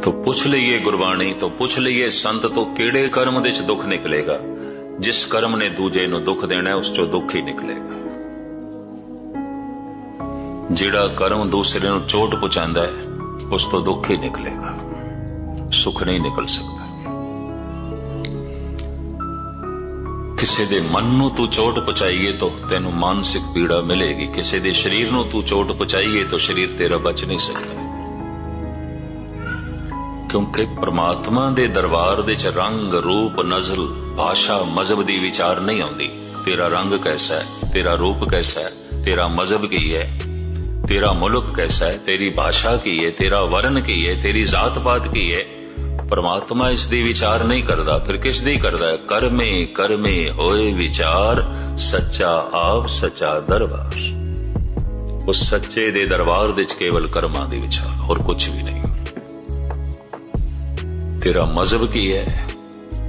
तो पुछ लईए गुरबाणी, तो पुछ लईए संत, तो किहड़े कर्म दे च दुख निकलेगा? जिस कर्म ने दूजे नूं दुख देना है उस चों दुख ही निकलेगा। जिहड़ा कर्म दूसरे नूं चोट पहुंचांदा है उस तो दुख ही निकलेगा, सुख नहीं निकल सकता। किसी दे मन नूं तू चोट पहुंचाईए तो तेनू मानसिक पीड़ा मिलेगी, किसी दे शरीर नूं तू चोट पहुंचाईए तो शरीर तेरा बच नहीं सकता। क्योंकि परमात्मा दे दरबार दे च रंग रूप नज़ल भाषा मजहब दी विचार नहीं आउंदी। तेरा रंग कैसा है, तेरा रूप कैसा है, तेरा मजहब की है, तेरा मुल्क कैसा है, तेरी भाषा की है, तेरा वर्ण की है, तेरी जात पात की है। परमात्मा इस दी विचार नहीं करदा, फिर किस दी करदा है? करमे करमे होए विचार, सच्चा आप सच्चा दरबार। उस सच्चे दे दरबार दे च केवल कर्मां दी विचार, और कुछ भी नहीं। तेरा मजहब की है,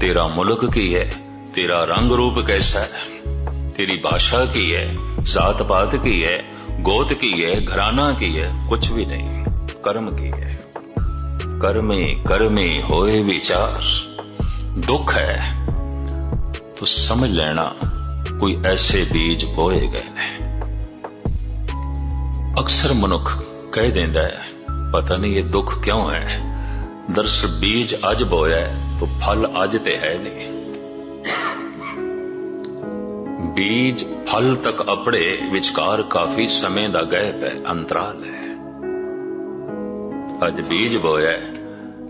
तेरा मुल्क की है, तेरा रंग रूप कैसा है, तेरी भाषा की है, जात पात की है, गोत की है, घराना की है, कुछ भी नहीं। कर्म की है। कर्मे कर्मे होए विचार। दुख है तो समझ लेना कोई ऐसे बीज बोए गए ने। अक्सर मनुख कह देंदा है पता नहीं ये दुख क्यों है। दरअसल बीज अज बोया है तो फल अज ते है नहीं। बीज फल तक अपड़े विचकार काफी समय दा गैप है, अंतराल है। अज बीज बोया है,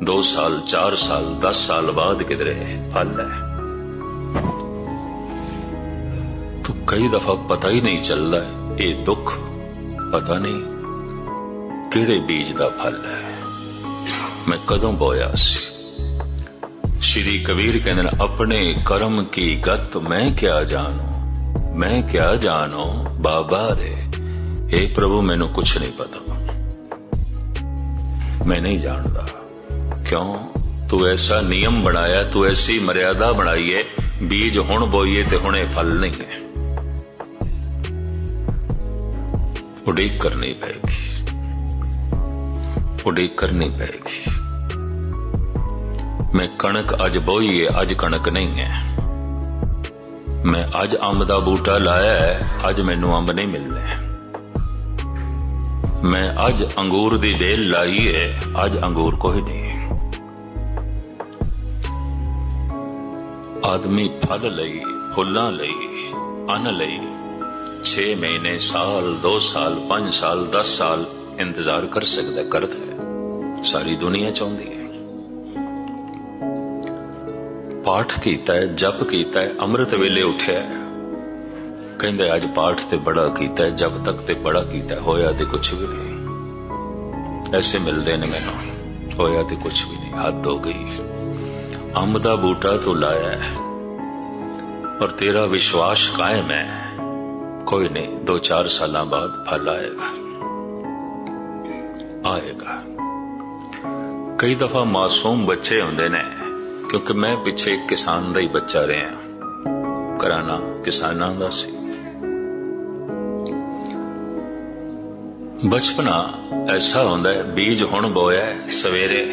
2 साल 4 साल 10 साल बाद किधरे फल है। तो कई दफा पता ही नहीं चलता है ये दुख पता नहीं किहड़े बीज दा फल है, मैं कदों बोया सी। श्री कबीर कहते हैं अपने कर्म की गत मैं क्या जानू, मैं क्या जानो बाबा रे। हे प्रभु मैनू कुछ नहीं पता, मैं नहीं जानता। क्यों? तू ऐसा नियम बनाया, तू ऐसी मर्यादा बनाई है, बीज हुण बोईए ते हुणे फल नहीं है। उड़ीक करनी पड़ेगी, उड़ीक करनी पड़ेगी। मैं कणक अज बोई है, अज कणक नहीं है। मैं अज अंब दा बूटा लाया है, अज मैनू अंब नहीं मिलने। मैं अज अंगूर दी बेल लाई है, अज अंगूर कोई नहीं। आदमी फल लई, फुल्लां लई, अन्न लई 6 महीने, साल, 2 साल, 5 साल, 10 साल इंतजार कर सकता, करता है। सारी दुनिया चाहती है। पाठ कीता है, जप कीता है, अमृत वेले उठिया है, कहंदे अज पाठ ते बड़ा कीता है, जब तक ते बड़ा कीता है, होया ते कुछ भी नहीं। ऐसे मिलते ने मैनू, होया ते कुछ भी नहीं, हद हो गई। अंब दा बूटा तो लाया है और तेरा विश्वास कायम है, कोई नहीं 2-4 साल बाद फल आएगा, आएगा। कई दफा मासूम बच्चे होंदे ने, क्योंकि मैं पिछे एक किसान दा ही बच्चा रहा, घराना किसानां दा सी। बचपना ऐसा होंदा है, बीज हुण बोया है सवेरे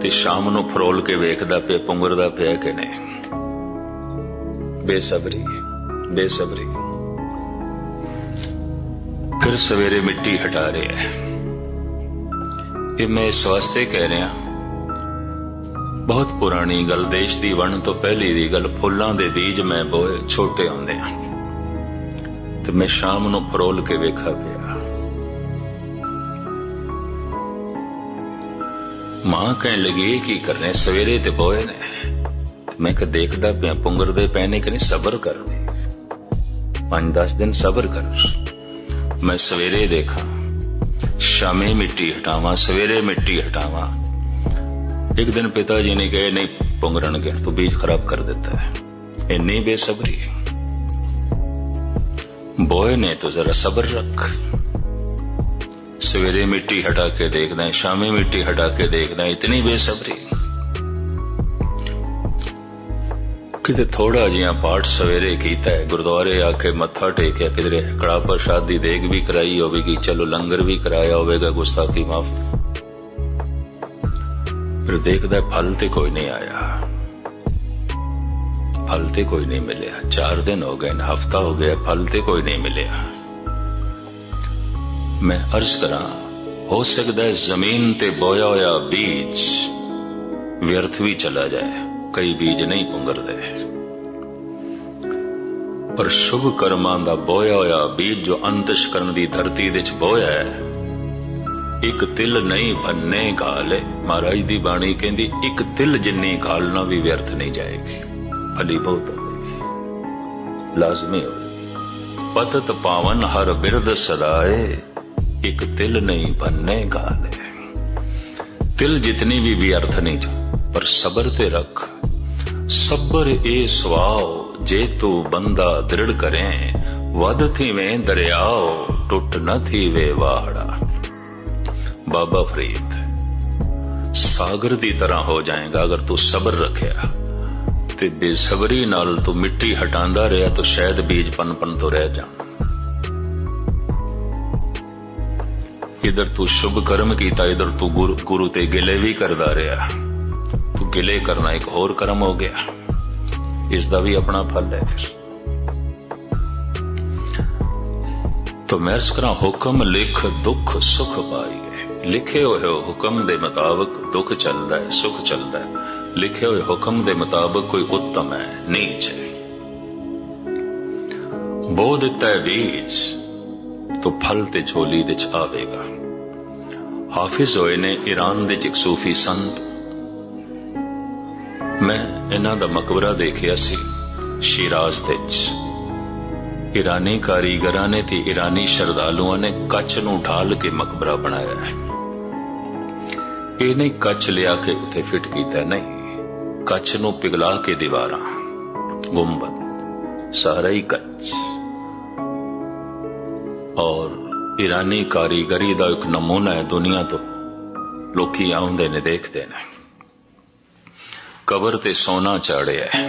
ते शाम नूं फरोल के वेखदा पे पुंगरदा पिया कि नहीं। बेसबरी बेसबरी। फिर सवेरे मिट्टी हटा रहे हैं। ये मैं इस वास्ते कह रहा, बहुत पुरानी गल, देश दी वण तो पहली दी गल, फुल्लां दे बीज मैं बोए छोटे होंदे ते मैं शाम नूं फरोल के वेखा पिया। मां कहने लगी की करने, सवेरे ते बोए ने, मैं कह देखदा पिया पुंगरदे पे ने कि नहीं, सबर कर, 5-10 दिन सबर कर। मैं सवेरे देखा, शामी मिट्टी हटावा, सवेरे मिट्टी हटावा। एक दिन पिताजी ने कहे नहीं पुंगरण के, तो बीज खराब कर देता है। इतनी बेसब्री। बोए ने तो जरा सब्र रख, सवेरे मिट्टी हटा के देखना है, शामी मिट्टी हटा के देखना है, इतनी बेसब्री। किते थोड़ा जिहा पाठ सवेरे कीता है, गुरुद्वारे आके मत्था टेकिया, किधरे कड़ा प्रसादी देग भी कराई होगी, चलो लंगर भी कराया होगा, गुस्ताखी माफ। फिर देखदा फल ते कोई नहीं आया, फल ते कोई नहीं मिलिया। 4 दिन हो गए, हफ्ता हो गया, फल ते कोई नहीं मिलिया। मैं अर्ज करा, हो सकता है जमीन ते बोया होया बीज व्यर्थ भी चला जाए, कई बीज नहीं पुंगरदे, पर शुभ कर्मां दा बोया होया बीज जो अंतशकरण दी धरती दे च बोया है, एक तिल नहीं भन्ने घाले। महाराज दी बाणी कहंदी एक तिल जिन्नी घालना भी व्यर्थ नहीं जाएगी, भली बहुत होगी, लाजमी होगी। पतत पावन हर बिरद सदाए, एक तिल नहीं भन्ने घाले। तिल जितनी भी व्यर्थ नहीं जा, पर सबर ते रख। सबर ए स्वाओ जे तू बंदा दृढ़ करें, वध थी में दरियाओ टुट न थी वे वाहड़ा। बाबा फरीद, सागर दी तरह हो जाएगा अगर तू सबर रखिया, ते बेसबरी नाल तू मिट्टी हटांदा रहा तो शायद बीज पन तो रह जा। इधर तू शुभ कर्म कीता, इधर तू गुरु ते गिले भी करदा रहा। तू गिले करना एक होर कर्म हो गया, इसदा भी अपना फल है। फिर तो मैं अर्ज करा, हुक्म लिख दुख सुख पाई। लिखे हुए हुक्म दे मुताबिक दुख चलता है, सुख चलता है। लिखे हुए हुक्म दे मुताबिक कोई उत्तम है, नीच है। बो दिता है बीज तो फल ते झोली दे च आवेगा। हाफिज होए ने ईरान दे एक सूफी संत, मैं इन्हां दा मकबरा देखिया सी शिराज दे च। ईरानी कारीगरां ने ते ईरानी श्रद्धालुआं ने कच्छ नूं ढाल के मकबरा बनाया है। ये नहीं कच्छ लिया के उत्थे फिट कीता, नहीं, कच्छ नूं पिघला के दीवारां, गुंबद सारा ही कच्छ। और ईरानी कारीगरी दा एक नमूना है दुनिया तो, लोकी आउंदे ने देखते ने। कबर ते सोना चाड़िया है,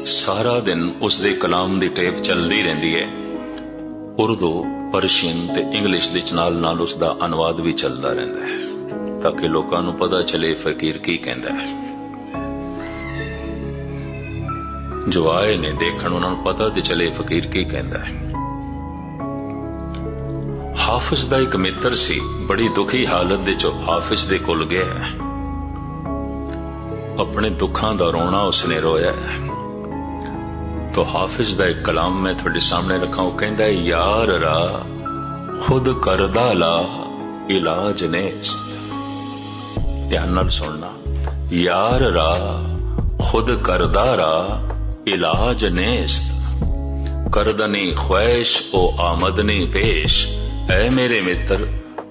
सारा दिन उसदे कलाम दी टेप चलदी रहिंदी है। उर्दू, परशियन ते इंग्लिश दे नाल नाल उसदा अनुवाद भी चलदा रहिंदा है, ताकि लोकां नूं पता चले फकीर की कहंदा है। जो आए ने देखण उन्हां नूं पता ते चले फकीर की कहंदा है। हाफिज दा एक मित्र सी, बड़ी दुखी हालत दे चो हाफिज दे कोल गया। अपने दुखां दा रोना उसने रोया। तो हाफिज दा एक कलाम मैं थोड़े सामने रखा, वो कहंदा है, यार रा खुद करदा ला इलाज नेस्त। ध्यान नाल सुनना, यार रा खुद करदा रा इलाज नेस्त। करदनी ख्वाहिश ओ आमदनी पेश। ऐ मेरे मित्र,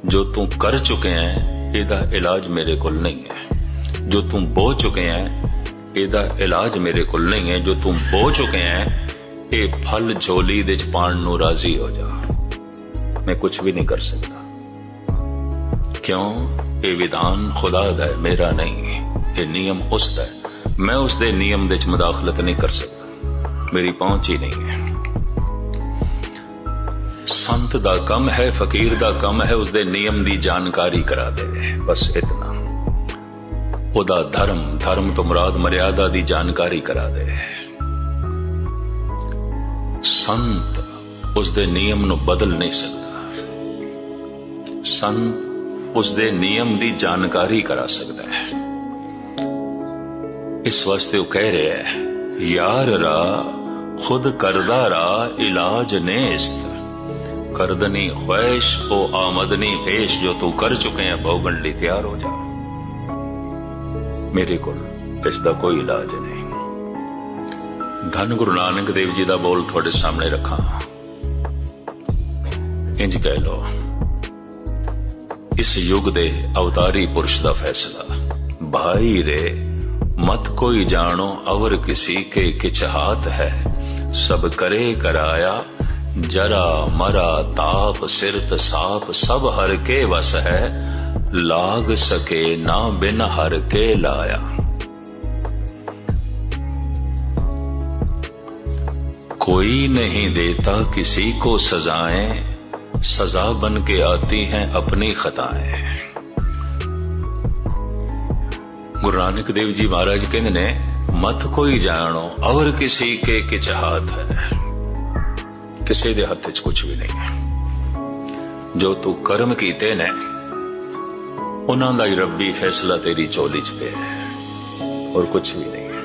जो तू कर चुके हैं इहदा इलाज मेरे कोल नहीं है। जो तू बो चुके हैं इहदा इलाज मेरे कोल नहीं है। जो तुम बो चुके हैं ये फल झोली दे च पाण नूं राजी हो जा। मैं कुछ भी नहीं कर सकता। क्यों? ये विधान खुदा दा है, मेरा नहीं। ये नियम उसदा है, मैं उसदे नियम दे च मुदाखलत नहीं कर सकता, मेरी पहुंच ही नहीं है। संत दा कम है, फकीर दा कम है उसदे नियम दी जानकारी करा दे, बस इतना। ओदा धर्म, धर्म तो मुराद मर्यादा दी जानकारी करा दे। संत उसदे नियम नूं बदल नहीं सकता। संत उसदे नियम दी जानकारी करा सकता है। इस वास्ते वो कह रहे हैं, यार रा खुद करदा रा इलाज नेस्त। करदनी ख्वाहिश ओ आमदनी पेश। जो तू कर चुके हैं भोगन ली तैयार हो जा। मेरे को इसका कोई इलाज नहीं। धन गुरु नानक देव जी का बोल थोड़े सामने रखा। इंज कह लो, इस युग दे अवतारी पुरुष का फैसला। भाई रे मत कोई जानो अवर किसी के किच हाथ है। सब करे कराया जरा मरा ताप सिरत साप। सब हर के वस है लाग सके ना बिन हर के लाया। कोई नहीं देता किसी को सजाएं। सजा बन के आती हैं अपनी खताएं। गुरु नानक देव जी महाराज कहते ने मत कोई जानो और किसी के किच हाथ है, किसी दे हथ च कुछ भी नहीं है। जो तू कर्म कीते ने उन्हां दा ही रब्बी फैसला तेरी झोली च पे है और कुछ भी नहीं है।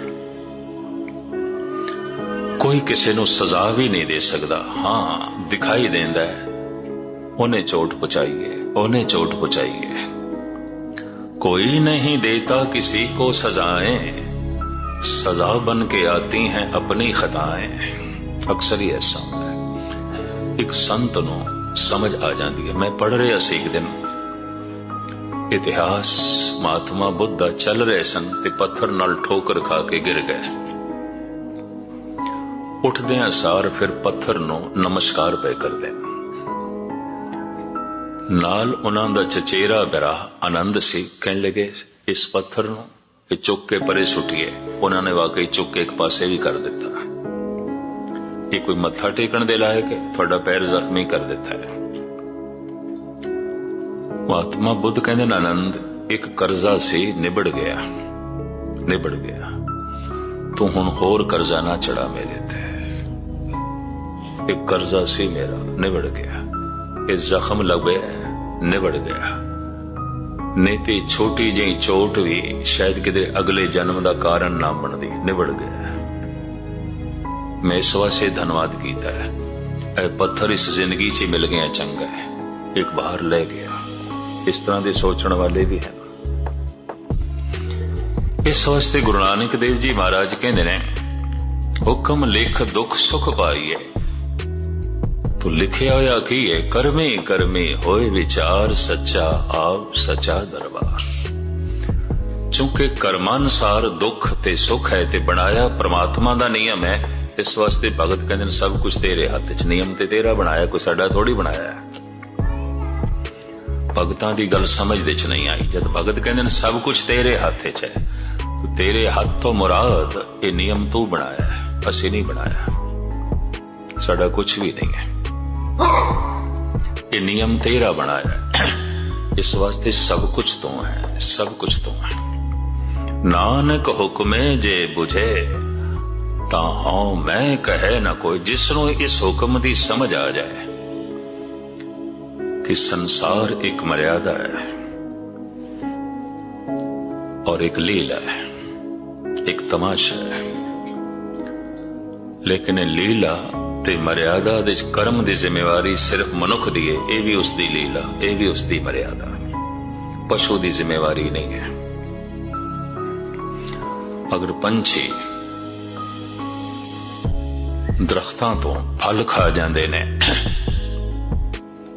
कोई किसी नू सजा भी नहीं दे सकता। हाँ दिखाई देंदा है उन्हें चोट पहुंचाई है, उन्हें चोट पहुंचाई है। कोई नहीं देता किसी को सजाएं, सजा बन के आती हैं अपनी खताएं। अक्सर ही ऐसा होता है। एक संत नू समझ आ जाती है। मैं पढ़ रहा सी एक दिन इतिहास, महात्मा बुद्ध चल रहे सन ते पत्थर नाल ठोकर खा के गिर गए। उठदे सार फिर पत्थर नू नमस्कार पे कर दे। नाल उन्हां दा चचेरा बिरा आनंद सी कहन लगे इस पत्थर नू चुक के परे सुटिए। उन्होंने वाकई चुक के एक पासे भी कर दिता। ये कोई मत्था टेकण दे लायक है? थोड़ा पैर जख्मी कर देता है। महात्मा बुद्ध कहते आनंद एक कर्जा सी निबड़ गया, निबड़ गया। तू हुण होर कर्जा ना चढ़ा मेरे ते। एक कर्जा सी मेरा निबड़ गया, इस जख्म लगे निबड़ गया। नहीं तो छोटी जी चोट भी शायद किधरे अगले जन्म का कारण ना बनती। निबड़ गया। मैं इस वास्ते धन्यवाद किया है। ए पत्थर इस जिंदगी च मिल गया चंगा है, एक बाहर ले गया। इस तरह के सोचने वाले भी हैं। इस वास्ते गुरु नानक देव जी महाराज कहते ने हुक्म लिख दुख सुख पाइए। तो लिखिया होया की है कर्मे कर्मे होए विचार सच्चा आप सच्चा दरबार। चूंकि कर्मानुसार दुख ते सुख है ते बनाया परमात्मा दा नियम है। इस वास्ते भगत कहते सब कुछ तेरे हाथ च, नियम ते तेरा बनाया, कोई साडा थोड़ी बनाया है। भगतां दी गल समझ दे च नहीं आई। जब भगत कहते सब कुछ तेरे हाथ च है तो तेरे हाथ तो मुराद ये नियम तू बनाया है, असी नहीं बनाया। साडा कुछ भी नहीं है, ये नियम तेरा बनाया। इस वास्ते सब कुछ तो है, सब कुछ तो है। नानक हुक्मे जे बुझे ता हाँ मैं कहे ना कोई। जिसनों इस हुक्म की समझ आ जाए कि संसार एक मर्यादा है और एक लीला है, एक तमाशा है। लेकिन लीला ते मर्यादा दे कर्म दी जिम्मेवारी सिर्फ मनुख दी है। ये भी उसकी लीला, ये भी उसकी मर्यादा। पशु की जिम्मेवारी नहीं है। अगर पंछी दरख्तां तो फल खा जाते ने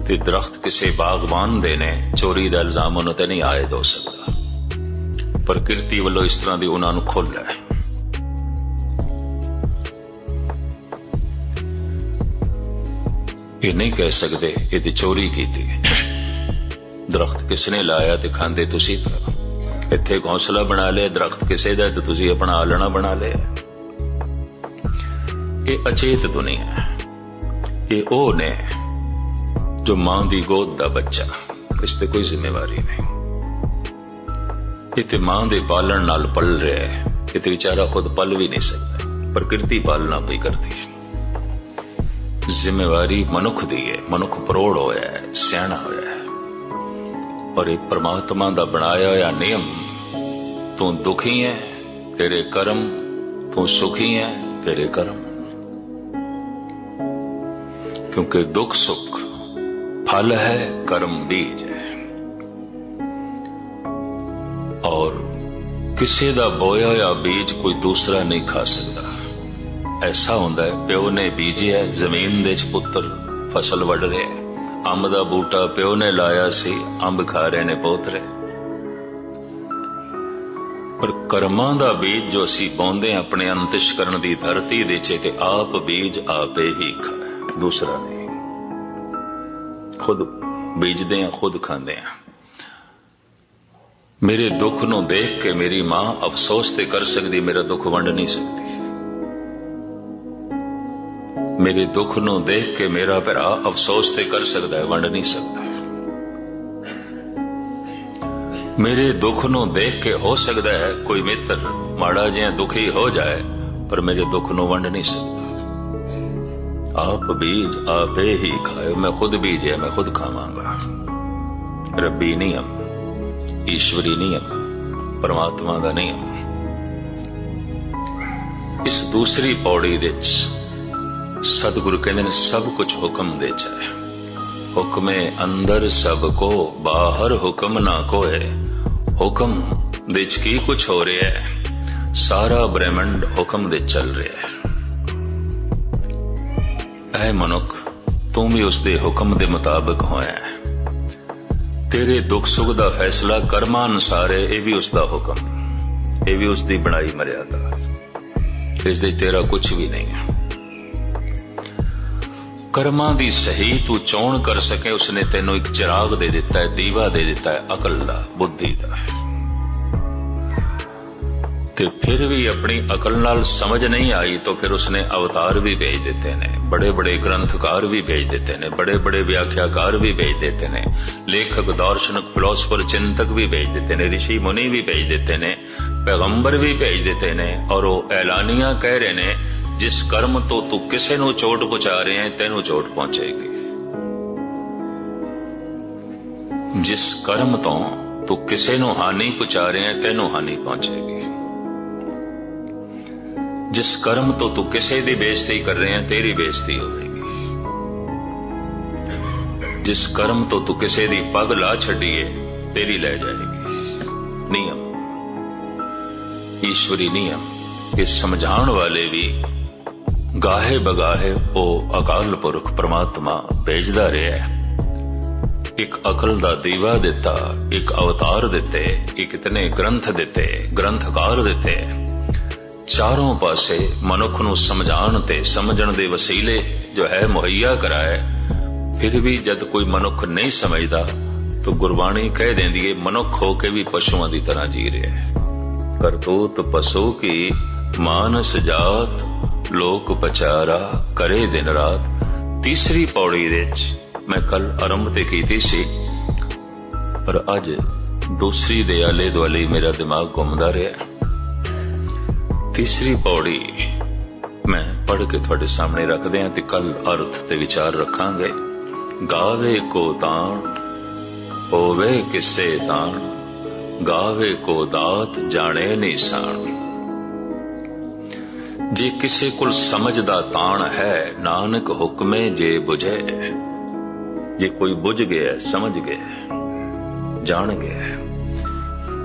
ते दरख्त किसी बागबान दे ने चोरी का इल्जाम उन्होंने ते नहीं आयद हो सकता। प्रकृति वालों इस तरह की उन्होंने खुल है। ये नहीं कह सकते ये चोरी की थी। दरख्त किसने लाया तो खांदे तुसी। इत्थे घोंसला बना लिया, दरख्त किसे दा तो तुसी अपना आलना बना लिया। ये अचेत दुनिया है। ये ओ ने जो मां दी गोद दा बच्चा, इसते कोई जिम्मेवारी नहीं। ये ते मां दे पालन नाल पल रहा है। ये ते बेचारा खुद पल भी नहीं सकता, प्रकृति पालना पई करती। जिम्मेवारी मनुख दी है। मनुख परोड़ होया है, सियाणा होया है। और एक परमात्मा दा बनाया होया नियम, तू दुखी है तेरे कर्म, तू सुखी है तेरे कर्म। क्योंकि दुख सुख फल है, कर्म बीज है। और किसी दा बोया होया बीज कोई दूसरा नहीं खा सकता। ऐसा होंदा है प्यो ने बीजिया जमीन दे पुत्र फसल वड़ रहे। अंब दा बूटा प्यो ने लाया सी, अंब खा रहे ने पोतरे। पर कर्मां दा बीज जो असी पाउंदे अपने अंतਿਸ਼ਕਰਨ दी धरती दे च ते आप बीज आपे ही खाए, दूसरा नहीं। खुद बीजदे हैं, खुद खांदे हैं। मेरे दुख नूं देख के मेरी मां अफसोस ते कर सकदी, मेरा दुख वंड नहीं सकती। मेरे दुख नूं देख के मेरा भरा अफसोस ते कर सकता है, वंड नहीं सकता। मेरे दुख नूं देख के हो सकता है कोई मित्र माड़ा जिहा दुखी हो जाए, पर मेरे दुख नूं वंड नहीं सकता। आप बीज आपे ही खाओ, मैं खुद बीजे मैं खुद खावांगा। रब्बी नियम, ईश्वरी नियम, परमात्मा दा नियम। इस दूसरी पौड़ी विच सतगुरु कहंदे ने सब कुछ हुक्म दे जाए। हुक्मे अंदर सबको, बाहर हुक्म ना कोए। हुक्म दे च की कुछ हो रहा है, सारा ब्रह्मंड हुक्म दे चल रहा है। ऐ मनुख, तू भी उसके हुक्म दे मुताबिक होया है। तेरे दुख सुख दा फैसला कर्मा अनुसार है, यह भी उसका हुक्म, यह भी उसकी बनाई मर्यादा। इस दे तेरा कुछ भी नहीं है। कर्मा दी सही तू चोण कर सके, उसने तेनों एक चिराग दे दिता है, दीवा दे दिता है अकल दा, बुद्धि दा। ते फिर भी अपनी अकल नाल समझ नहीं आई तो फिर उसने अवतार भी भेज देते ने, बड़े बड़े ग्रंथकार भी भेज देते ने, बड़े बड़े व्याख्याकार भी भेज देते ने, लेखक दार्शनिक फिलोसफर चिंतक भी भेज देते ने, ऋषि मुनि भी भेज देते ने, पैगंबर भी भेज देते ने। और वो ऐलानिया कह रहे ने, जिस कर्म तो तू किसे नू चोट पहुंचा रहे हैं तेनू चोट पहुंचेगी। जिस कर्म तो तू किसे नू हानि पहुंचा रहे हैं तेनू हानि पहुंचेगी। जिस कर्म तो तू किसे दी बेइज्जती कर रहे हैं तेरी बेइज्जती होगी। जिस कर्म तो तू किसे दी पग ला छड़ी है तेरी ले जाएगी। नियम, ईश्वरी नियम। ये समझाण वाले भी गाहे बगाहे ओ अकाल पुरख परमात्मा भेजदा रहा है। एक अकल दा दीवा दिता, एक अवतार दिते, एक इतने ग्रंथ दिते, ग्रंथकार दिते, चारों पासे मनुख नूं समझाण ते समझण दे वसीले जो है मुहैया कराए। फिर भी जद कोई मनुख नहीं समझदा तो गुरबाणी कह देंदी है मनुख होके भी पशुओं की तरह जी रहे है। करतूत पशु की मानस जात, लोक पचारा करे दिन रात। तीसरी पौड़ी विच मैं कल आरंभ ते कीती सी, पर अज दूसरी दे आले दुआले मेरा दिमाग घूमदा रहा। तीसरी पौड़ी मैं पढ़ के थोड़े सामने रख दिया ते कल अर्थ ते विचार रखांगे। गावे को ताण होवे किसे ताण, गावे को दात जाने निशान। जे किसे कुल समझ दा ताण है, नानक हुक्मे जे बुझे। जे कोई बुझ गया, समझ गया, जान गया,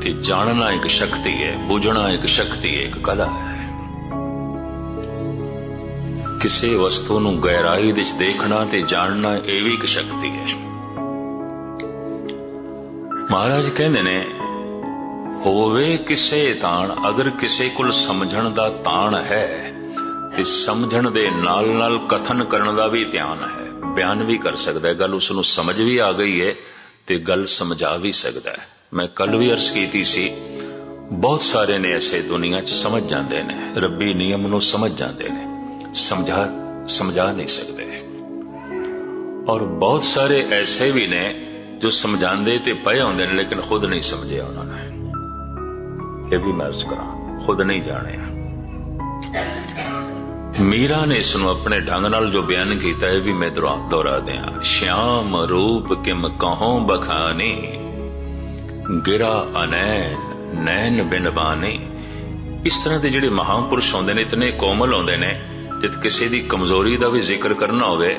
ते जानना एक शक्ति है, बुझना एक शक्ति है, एक कला है। किसी वस्तु नूं गहराई विच देखना ते जानना ये भी एक शक्ति है। महाराज कहंदे ने होवे किसे ताण, अगर किसे कुल समझण दा ताण है ते समझण दे नाल नाल कथन करन दा भी ध्यान है, बयान भी कर सकदा है, गल उसनूं समझ भी आ गई है ते गल समझा भी सकदा है। मैं कल भी अर्ज कीती सी, बहुत सारे ने ऐसे दुनिया च समझ जाते हैं, रब्बी नियम नूं समझ जाते हैं, समझा नहीं सकते। और बहुत सारे ऐसे भी ने जो समझाते ते पए होंदे ने लेकिन खुद नहीं समझे उन्होंने। ये भी मैं अर्ज करा, खुद नहीं जाने। मीरा ने इसनूं अपने ढंग नाल जो बयान किया है भी मैं दोहरा दिया। श्याम रूप किम कहों बखानी, गिरा अनैन नैन बिन बानी। इस तरह के जिहड़े महापुरुष होंदे ने इतने कोमल होंदे ने, जद किसी दी कमजोरी का भी जिक्र करना होवे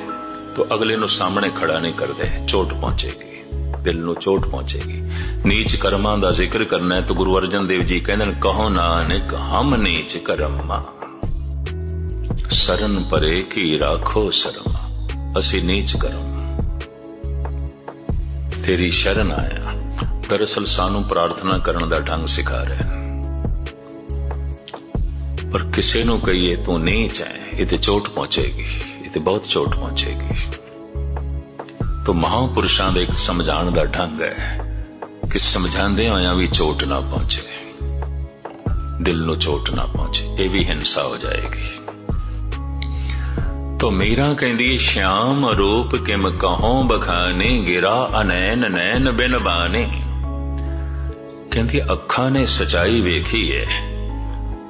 तो अगले नूं सामने खड़ा नहीं करते, चोट पहुंचेगी, दिल नूं चोट पहुंचेगी। नीच कर्मां दा जिक्र करना है तो गुरु अर्जन देव जी कहंदे ने कहो नानक हम नीच कर्मा, शरण परे की राखो शर्मा। असी नीच कर्म तेरी शरण आया। दरअसल सानू प्रार्थना करने का ढंग सिखा रहे हैं, पर किसी नू कहिए तू नीच है, ये चोट पहुंचेगी, ये बहुत चोट पहुंचेगी। तो महापुरुषों का एक समझाण का ढंग है कि समझाते होया भी चोट ना पहुंचे, दिल नू चोट ना पहुंचे, ये भी हिंसा हो जाएगी। तो मीरा कहती श्याम रूप किम कहों बखाने, गिरा अनैन नैन बिन बाने। कहती अखां ने सच्चाई वेखी है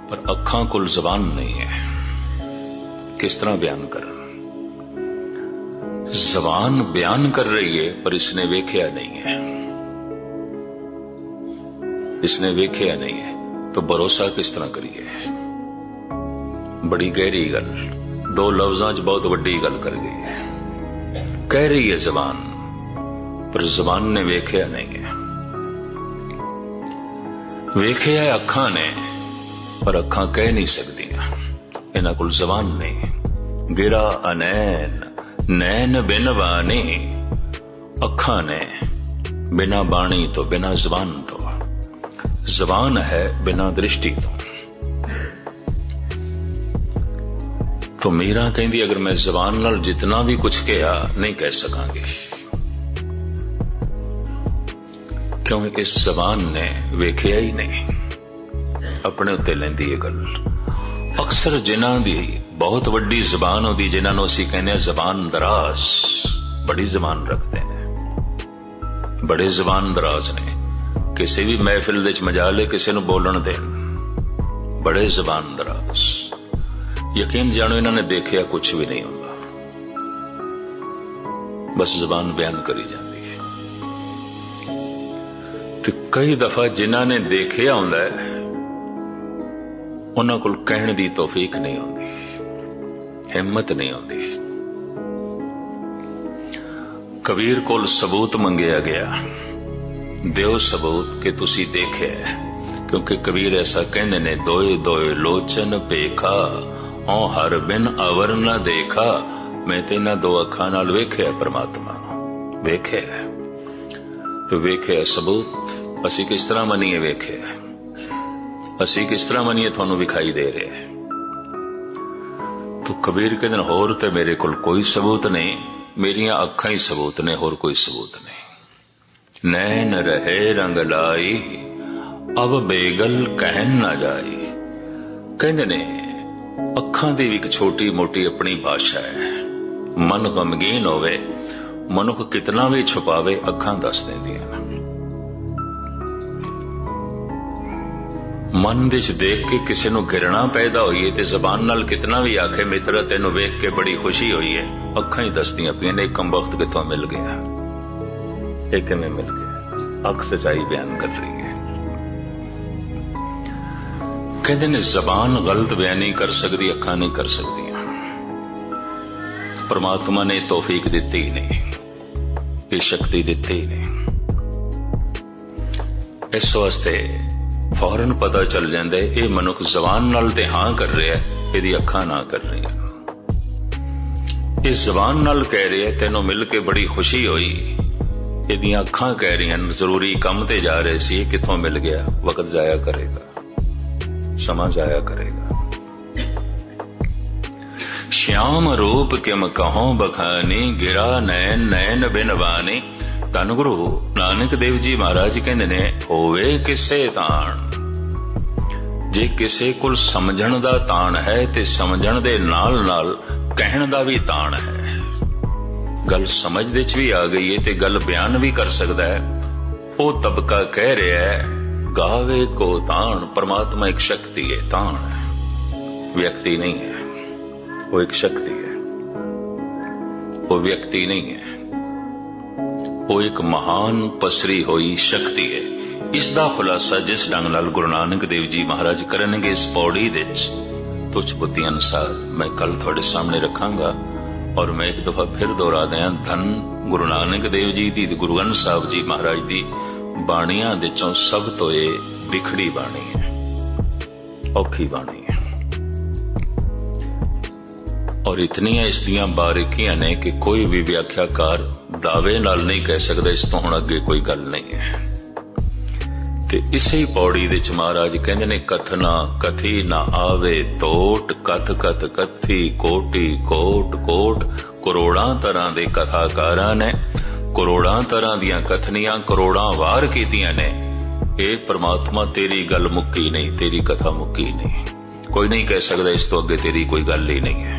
पर अखां कोल जबान नहीं है। किस तरह बयान कर? जबान बयान कर रही है पर इसने वेख्या नहीं है। इसने वेख्या नहीं है तो भरोसा किस तरह करिए? बड़ी गहरी गल, दो लफ्जां च बहुत वड्डी गल कर गई है। कह रही है जबान पर जबान ने वेख्या नहीं है। वेख्या है अखां ने पर अखां कह नहीं सकदियां, इन्हां कोल जबान नहीं। गिरा अनैन नैन बिन बानी, अखां ने बिना बाणी तो बिना जबान तो, जबान है बिना दृष्टि तो मीरा कहती अगर मैं जबान नाल जितना भी कुछ कहा नहीं कह सकांगी, क्यों? इस जबान ने वेख्या ही नहीं, अपने उत्ते लैंदी है गल। अक्सर जिन्हां दी बहुत वड्डी जबान होती, जिन्हां असीं कहने जबान दराज, बड़ी जबान रखते हैं, बड़े जबान दराज ने, किसी भी महफिल विच मजाले किसी नूं बोलण देण, बड़े जबान दराज। यकीन जानो इन्होंने देखिया कुछ भी नहीं होता, बस जबान बयान करी जाती है। तो कई दफा जिन्हां ने देखिया होंदा है उन्हां कोल कहण दी तौफीक नहीं होंदी, हिम्मत नहीं होंदी। कबीर कोल सबूत मंगिया गया, दिओ सबूत कि तुसी देखे, क्योंकि कबीर ऐसा कहंदे ने, दोए दोए लोचन पेखा औ हर बिन अवर न देखा। मैं ते इन्हां दो अखां नाल वेख्या परमात्मा नूं, वेख्या तो वेख्या सबूत। असी किस तरह मनीए वेख्या? असी किस तरह मनीए तुहानूं विखाई दे रहे? तो कबीर कहंदे होर ते मेरे कोल कोई सबूत नहीं, मेरियां अखां ही सबूत ने, होर कोई सबूत नहीं। नैन रहे रंग लाई अब बेगल कहन ना जाई। कहंदे ने अखां दी भी एक छोटी मोटी अपनी भाषा है। मन गमगीन होवे, मनुख कितना भी छुपावे, अखां दस देंदियां। मन विच देख के किसी नूं घिरना पैदा होईए ते जबान नाल कितना भी आखे मित्र तेनूं वेख के बड़ी खुशी होई है, अखां ही दसदियां पियां ने कम वक्त किथों मिल गया, एक में मिल गया। अख सच्चाई बयान कर रही है। कहते ने जबान गलत बयानी कर सकती, अखां नहीं कर सकती। परमात्मा ने तौफीक दिती ही नहीं, ये शक्ति दिती ही नहीं। इस वास्ते फौरन पता चल जाता है ये मनुख जबान नाल ते हां कर रहा है, इहदी अखां ना कर रही है। इस जबान नाल कह रहा है तेनों मिल के बड़ी खुशी हुई, इहदियां अखां कह रही हैं जरूरी काम ते जा रहे सी, किथों मिल गया, वक्त जाया करेगा, समा जाया करेगा। श्याम रूप किम कहों बखानी, गिरा नैन नैन बिन बानी। धन गुरु नानक देव जी महाराज कहंदे ने होवे किसे ताण, जे किसे कोल समझण दा ताण है ते समझण दे नाल नाल कहण दा भी ताण है। गल समझ दे च भी आ गई है ते गल बयान भी कर सकदा है, वो तबका कह रहा है गावे को ताण। परमात्मा एक शक्ति है, ताण है, व्यक्ति नहीं है। वो एक शक्ति है, वो व्यक्ति नहीं है, वो एक महान पसरी हुई शक्ति है। इसका खुलासा जिस ढंग नाल गुरु नानक देव जी महाराज करनगे इस पौड़ी विच, तुझ बुद्धि अनुसार मैं कल थोड़े सामने रखांगा। और मैं एक दफा फिर दोहरा दिया, धन गुरु नानक देव जी दी, गुरु ग्रंथ साहब जी महाराज दी बाणियां विचों सब तो ये विखड़ी बाणी है, औखी बाणी है। और इतनियां इसदियां बारीकियां ने कि कोई भी व्याख्याकार दावे नाल नहीं कह सकता इस तो हुण अगे कोई गल नहीं है। ते इसे पौड़ी विच महाराज कहंदे ने कथना कथी ना आवे टोट, कथ कथ कथी कोटि कोट कोट। करोड़ां तरह दे कथाकारां ने करोड़ां तरह दियां कथनियां करोड़ां वार कीतियां ने। ए परमात्मा तेरी गल मुक्की नहीं, तेरी कथा मुक्की नहीं, कोई नहीं कह सकता इस तो अगे तेरी कोई गल ही नहीं है,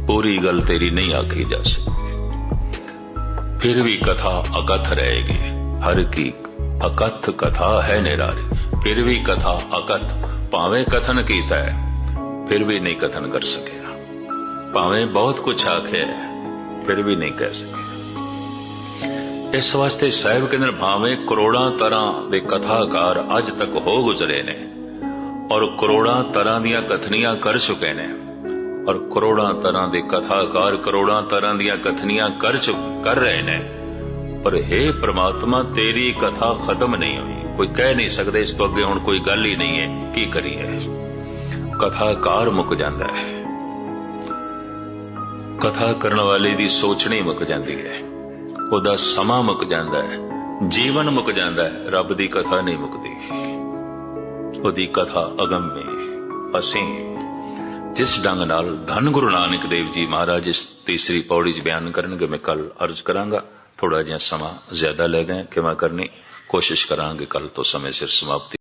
पूरी गल तेरी नहीं आखी जा सकती। फिर भी कथा अकथ रहेगी, हर की अकथ कथा है निराली। फिर भी कथा अकथ, भावें कथन कीता है फिर भी नहीं कथन कर सकिया, भावें बहुत कुछ आखे फिर भी नहीं कह सके। इस वास्ते साहिब कहते भावें करोड़ां तरह दे कथाकार अज तक हो गुजरे ने और करोड़ां तरह दियां कथनियां कर चुके ने और करोड़ां तरह दे कथाकार करोड़ां तरह दियां कथनियां कर रहे ने, पर हे परमात्मा तेरी कथा खत्म नहीं हुई। कोई कह नहीं सकते इस तो अगे हुण कोई गल ही नहीं है, की करिए। कथाकार मुक जांदा है, कथा करने वाले दी सोचनी मुक जांदी है, ओदा समा मुक जांदा है, जीवन मुक जांदा है, रब दी कथा नहीं मुकदी। ओदी कथा अगम्य असीम जिस ढंग नाल धन गुरु नानक देव जी महाराज इस तीसरी पौड़ी च बयान करनगे मैं कल अर्ज करांगा। थोड़ा जिहा समा ज्यादा ले गए कि मैं करनी कोशिश करांगे कल तो समय सिर समाप्ति